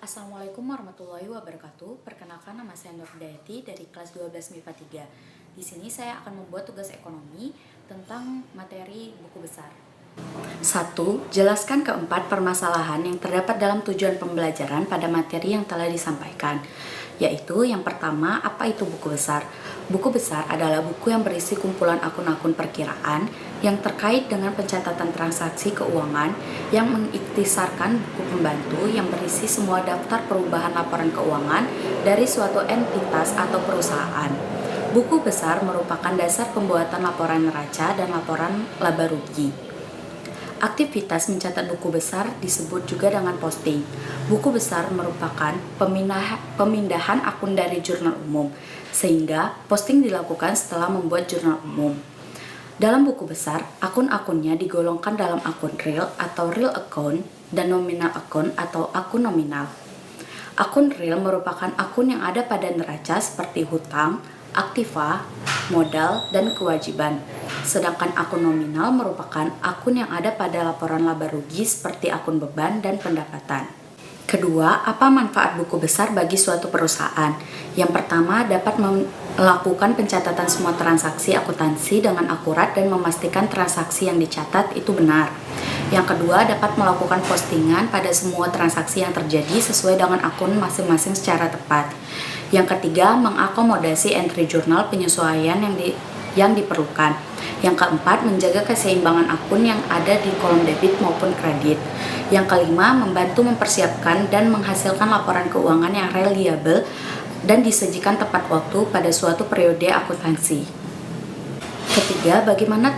Assalamualaikum warahmatullahi wabarakatuh. Perkenalkan, nama saya Nur Hidayati dari kelas 12 MIPA 3. Di sini saya akan membuat tugas ekonomi tentang materi buku besar. 1. Jelaskan keempat permasalahan yang terdapat dalam tujuan pembelajaran pada materi yang telah disampaikan. Yaitu yang pertama, apa itu buku besar? Buku besar adalah buku yang berisi kumpulan akun-akun perkiraan yang terkait dengan pencatatan transaksi keuangan yang mengikhtisarkan buku pembantu yang berisi semua daftar perubahan laporan keuangan dari suatu entitas atau perusahaan. Buku besar merupakan dasar pembuatan laporan neraca dan laporan laba rugi. Aktivitas mencatat buku besar disebut juga dengan posting. Buku besar merupakan pemindahan akun dari jurnal umum, sehingga posting dilakukan setelah membuat jurnal umum. Dalam buku besar, akun-akunnya digolongkan dalam akun real atau real account dan nominal account atau akun nominal. Akun real merupakan akun yang ada pada neraca seperti hutang, aktiva, modal, dan kewajiban. Sedangkan akun nominal merupakan akun yang ada pada laporan laba rugi seperti akun beban dan pendapatan. Kedua, apa manfaat buku besar bagi suatu perusahaan? Yang pertama, dapat melakukan pencatatan semua transaksi akuntansi dengan akurat dan memastikan transaksi yang dicatat itu benar. Yang kedua, dapat melakukan postingan pada semua transaksi yang terjadi sesuai dengan akun masing-masing secara tepat. Yang ketiga, mengakomodasi entry jurnal penyesuaian yang diperlukan. Yang keempat, menjaga keseimbangan akun yang ada di kolom debit maupun kredit. Yang kelima, membantu mempersiapkan dan menghasilkan laporan keuangan yang reliable dan disajikan tepat waktu pada suatu periode akuntansi. Ketiga, bagaimana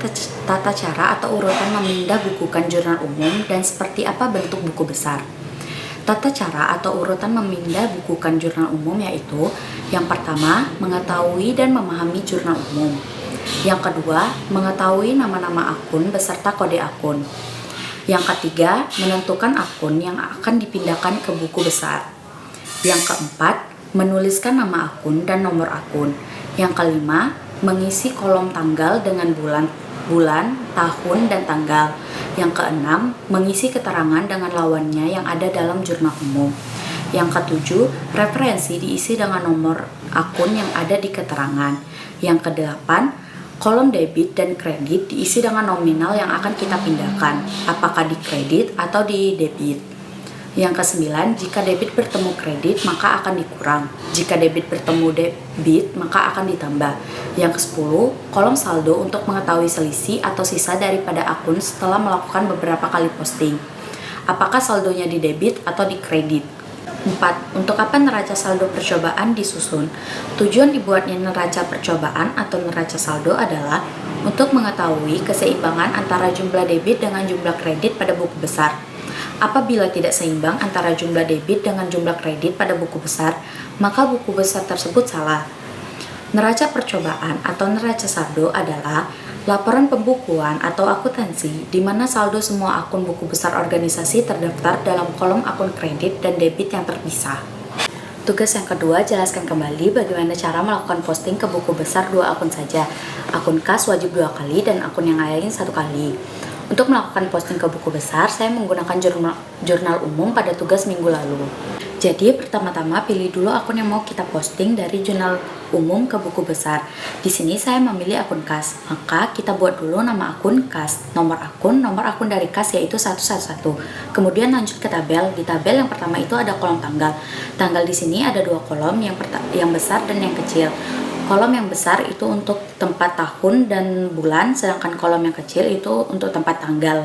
tata cara atau urutan memindah bukukan jurnal umum dan seperti apa bentuk buku besar? Tata cara atau urutan memindah bukukan jurnal umum yaitu: yang pertama, mengetahui dan memahami jurnal umum. Yang kedua, mengetahui nama-nama akun beserta kode akun. Yang ketiga, menentukan akun yang akan dipindahkan ke buku besar. Yang keempat, menuliskan nama akun dan nomor akun. Yang kelima, mengisi kolom tanggal dengan bulan, tahun, dan tanggal. Yang keenam, mengisi keterangan dengan lawannya yang ada dalam jurnal umum. Yang ketujuh, referensi diisi dengan nomor akun yang ada di keterangan. Yang kedelapan, kolom debit dan kredit diisi dengan nominal yang akan kita pindahkan, apakah di kredit atau di debit. Yang kesembilan, jika debit bertemu kredit maka akan dikurang, jika debit bertemu debit maka akan ditambah. Yang kesepuluh, kolom saldo untuk mengetahui selisih atau sisa daripada akun setelah melakukan beberapa kali posting, apakah saldonya di debit atau di kredit. 4. Untuk apa neraca saldo percobaan disusun? Tujuan dibuatnya neraca percobaan atau neraca saldo adalah untuk mengetahui keseimbangan antara jumlah debit dengan jumlah kredit pada buku besar. Apabila tidak seimbang antara jumlah debit dengan jumlah kredit pada buku besar, maka buku besar tersebut salah. Neraca percobaan atau neraca saldo adalah laporan pembukuan atau akuntansi di mana saldo semua akun buku besar organisasi terdaftar dalam kolom akun kredit dan debit yang terpisah. Tugas yang kedua, jelaskan kembali bagaimana cara melakukan posting ke buku besar 2 akun saja. Akun kas wajib 2 kali dan akun yang lain 1 kali. Untuk melakukan posting ke buku besar, saya menggunakan jurnal umum pada tugas minggu lalu. Jadi pertama-tama pilih dulu akun yang mau kita posting dari jurnal umum ke buku besar. Di sini saya memilih akun kas. Maka kita buat dulu nama akun kas, nomor akun dari kas yaitu 111. Kemudian lanjut ke tabel. Di tabel yang pertama itu ada kolom tanggal. Tanggal di sini ada 2 kolom, yang besar dan yang kecil. Kolom yang besar itu untuk tempat tahun dan bulan, sedangkan kolom yang kecil itu untuk tempat tanggal.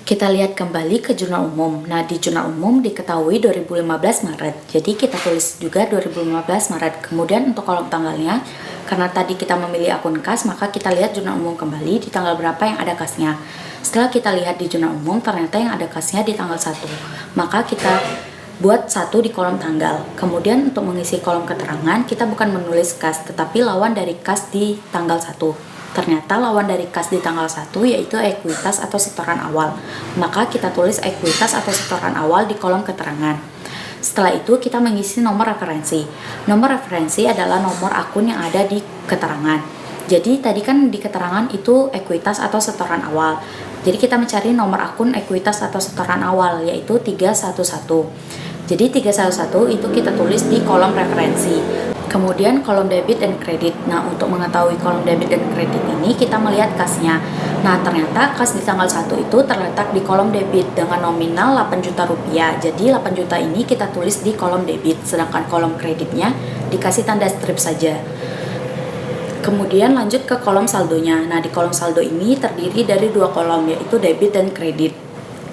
Kita lihat kembali ke jurnal umum. Nah, di jurnal umum diketahui 2015 Maret. Jadi kita tulis juga 2015 Maret. Kemudian untuk kolom tanggalnya, karena tadi kita memilih akun kas, maka kita lihat jurnal umum kembali di tanggal berapa yang ada kasnya. Setelah kita lihat di jurnal umum, ternyata yang ada kasnya di tanggal 1. Maka kita buat 1 di kolom tanggal. Kemudian untuk mengisi kolom keterangan, kita bukan menulis kas, tetapi lawan dari kas di tanggal 1. Ternyata lawan dari kas di tanggal 1 yaitu ekuitas atau setoran awal. Maka kita tulis ekuitas atau setoran awal di kolom keterangan. Setelah itu kita mengisi nomor referensi. Nomor referensi adalah nomor akun yang ada di keterangan. Jadi tadi kan di keterangan itu ekuitas atau setoran awal. Jadi kita mencari nomor akun ekuitas atau setoran awal yaitu 311. Jadi 311 itu kita tulis di kolom referensi. Kemudian kolom debit dan kredit. Nah, untuk mengetahui kolom debit dan kredit ini kita melihat kasnya. Nah, ternyata kas di tanggal 1 itu terletak di kolom debit dengan nominal 8 juta rupiah. Jadi 8 juta ini kita tulis di kolom debit, sedangkan kolom kreditnya dikasih tanda strip saja. Kemudian lanjut ke kolom saldonya. Nah, di kolom saldo ini terdiri dari 2 kolom, yaitu debit dan kredit.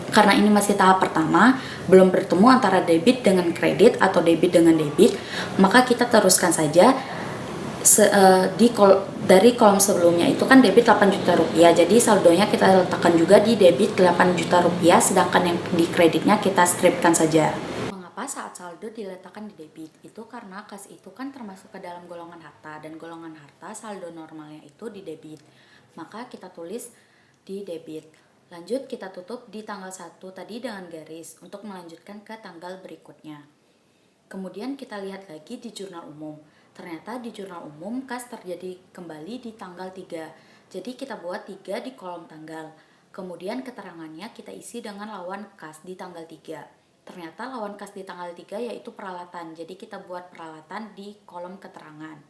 Karena ini masih tahap pertama, belum bertemu antara debit dengan kredit atau debit dengan debit, maka kita teruskan saja dari kolom sebelumnya itu kan debit 8 juta rupiah, jadi saldonya kita letakkan juga di debit 8 juta rupiah, sedangkan yang di kreditnya kita stripkan saja. Mengapa saat saldo diletakkan di debit? Itu karena kas itu kan termasuk ke dalam golongan harta, dan golongan harta saldo normalnya itu di debit, maka kita tulis di debit. Lanjut kita tutup di tanggal 1 tadi dengan garis untuk melanjutkan ke tanggal berikutnya. Kemudian kita lihat lagi di jurnal umum. Ternyata di jurnal umum kas terjadi kembali di tanggal 3. Jadi kita buat 3 di kolom tanggal. Kemudian keterangannya kita isi dengan lawan kas di tanggal 3. Ternyata lawan kas di tanggal 3 yaitu peralatan. Jadi kita buat peralatan di kolom keterangan.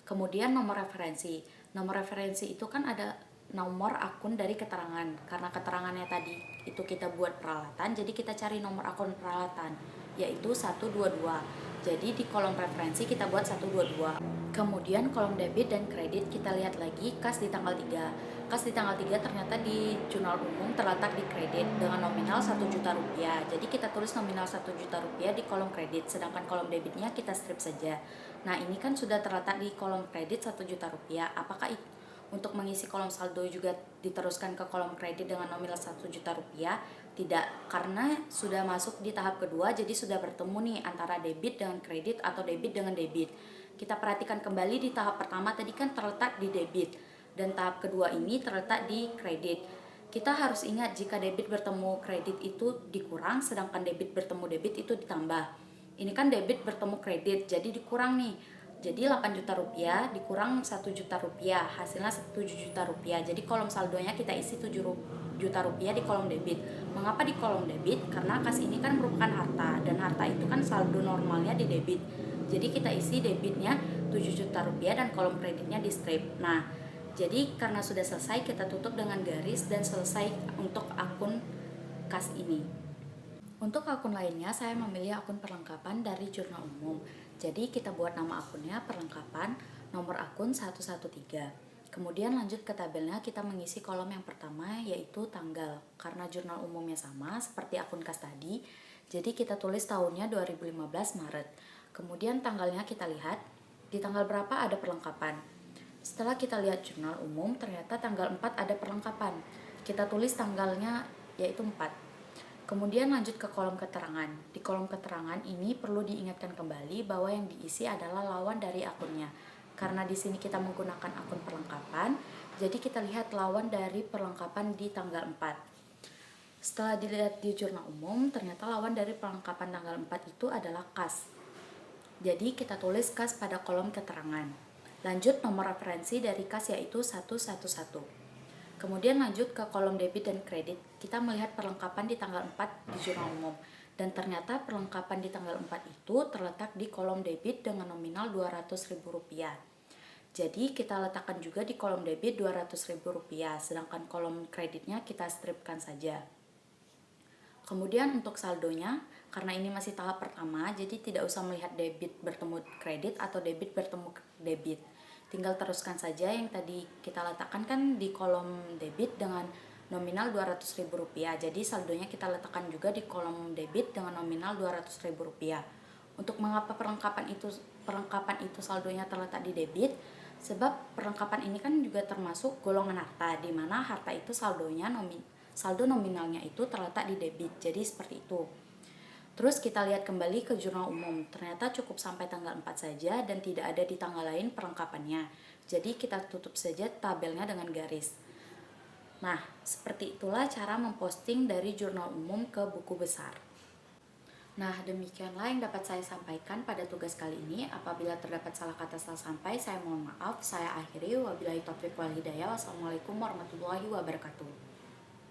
Kemudian nomor referensi. Nomor referensi itu kan ada nomor akun dari keterangan. Karena keterangannya tadi itu kita buat peralatan, jadi kita cari nomor akun peralatan, yaitu 122. Jadi di kolom referensi kita buat 122. Kemudian kolom debit dan kredit kita lihat lagi kas di tanggal 3. Kas di tanggal 3 ternyata di jurnal umum terletak di kredit dengan nominal 1 juta rupiah. Jadi kita tulis nominal 1 juta rupiah di kolom kredit, sedangkan kolom debitnya kita strip saja. Nah, ini kan sudah terletak di kolom kredit 1 juta rupiah. Apakah untuk mengisi kolom saldo juga diteruskan ke kolom kredit dengan nominal 1 juta rupiah? Tidak, karena sudah masuk di tahap kedua, jadi sudah bertemu nih antara debit dengan kredit atau debit dengan debit. Kita perhatikan kembali di tahap pertama tadi kan terletak di debit, dan tahap kedua ini terletak di kredit. Kita harus ingat jika debit bertemu kredit itu dikurang, sedangkan debit bertemu debit itu ditambah. Ini kan debit bertemu kredit, jadi dikurang nih. Jadi 8 juta rupiah dikurang 1 juta rupiah, hasilnya 7 juta rupiah. Jadi kolom saldonya kita isi 7 juta rupiah di kolom debit. Mengapa di kolom debit? Karena kas ini kan merupakan harta, dan harta itu kan saldo normalnya di debit. Jadi kita isi debitnya 7 juta rupiah dan kolom kreditnya di strip. Nah, jadi karena sudah selesai kita tutup dengan garis dan selesai untuk akun kas ini. Untuk akun lainnya saya memilih akun perlengkapan dari jurnal umum. Jadi kita buat nama akunnya perlengkapan, nomor akun 113. Kemudian lanjut ke tabelnya, kita mengisi kolom yang pertama yaitu tanggal. Karena jurnal umumnya sama seperti akun kas tadi, jadi kita tulis tahunnya 2015 Maret. Kemudian tanggalnya kita lihat, di tanggal berapa ada perlengkapan. Setelah kita lihat jurnal umum, ternyata tanggal 4 ada perlengkapan. Kita tulis tanggalnya yaitu 4. Kemudian lanjut ke kolom keterangan. Di kolom keterangan ini perlu diingatkan kembali bahwa yang diisi adalah lawan dari akunnya. Karena di sini kita menggunakan akun perlengkapan, jadi kita lihat lawan dari perlengkapan di tanggal 4. Setelah dilihat di jurnal umum, ternyata lawan dari perlengkapan tanggal 4 itu adalah kas. Jadi kita tulis kas pada kolom keterangan. Lanjut nomor referensi dari kas yaitu 111. Kemudian lanjut ke kolom debit dan kredit, kita melihat perlengkapan di tanggal 4 di jurnal umum. Dan ternyata perlengkapan di tanggal 4 itu terletak di kolom debit dengan nominal Rp200.000. Jadi kita letakkan juga di kolom debit Rp200.000, sedangkan kolom kreditnya kita stripkan saja. Kemudian untuk saldonya, karena ini masih tahap pertama, jadi tidak usah melihat debit bertemu kredit atau debit bertemu debit. Tinggal teruskan saja yang tadi kita letakkan kan di kolom debit dengan nominal Rp200.000. Jadi saldonya kita letakkan juga di kolom debit dengan nominal Rp200.000. Untuk mengapa perlengkapan itu saldonya terletak di debit? Sebab perlengkapan ini kan juga termasuk golongan harta, di mana harta itu saldo nominalnya itu terletak di debit. Jadi seperti itu. Terus kita lihat kembali ke jurnal umum, ternyata cukup sampai tanggal 4 saja dan tidak ada di tanggal lain perlengkapannya. Jadi kita tutup saja tabelnya dengan garis. Nah, seperti itulah cara memposting dari jurnal umum ke buku besar. Nah, demikianlah yang dapat saya sampaikan pada tugas kali ini. Apabila terdapat salah kata salah sampai, saya mohon maaf. Saya akhiri. Wabillahi taufiq wal hidayah. Wassalamualaikum warahmatullahi wabarakatuh.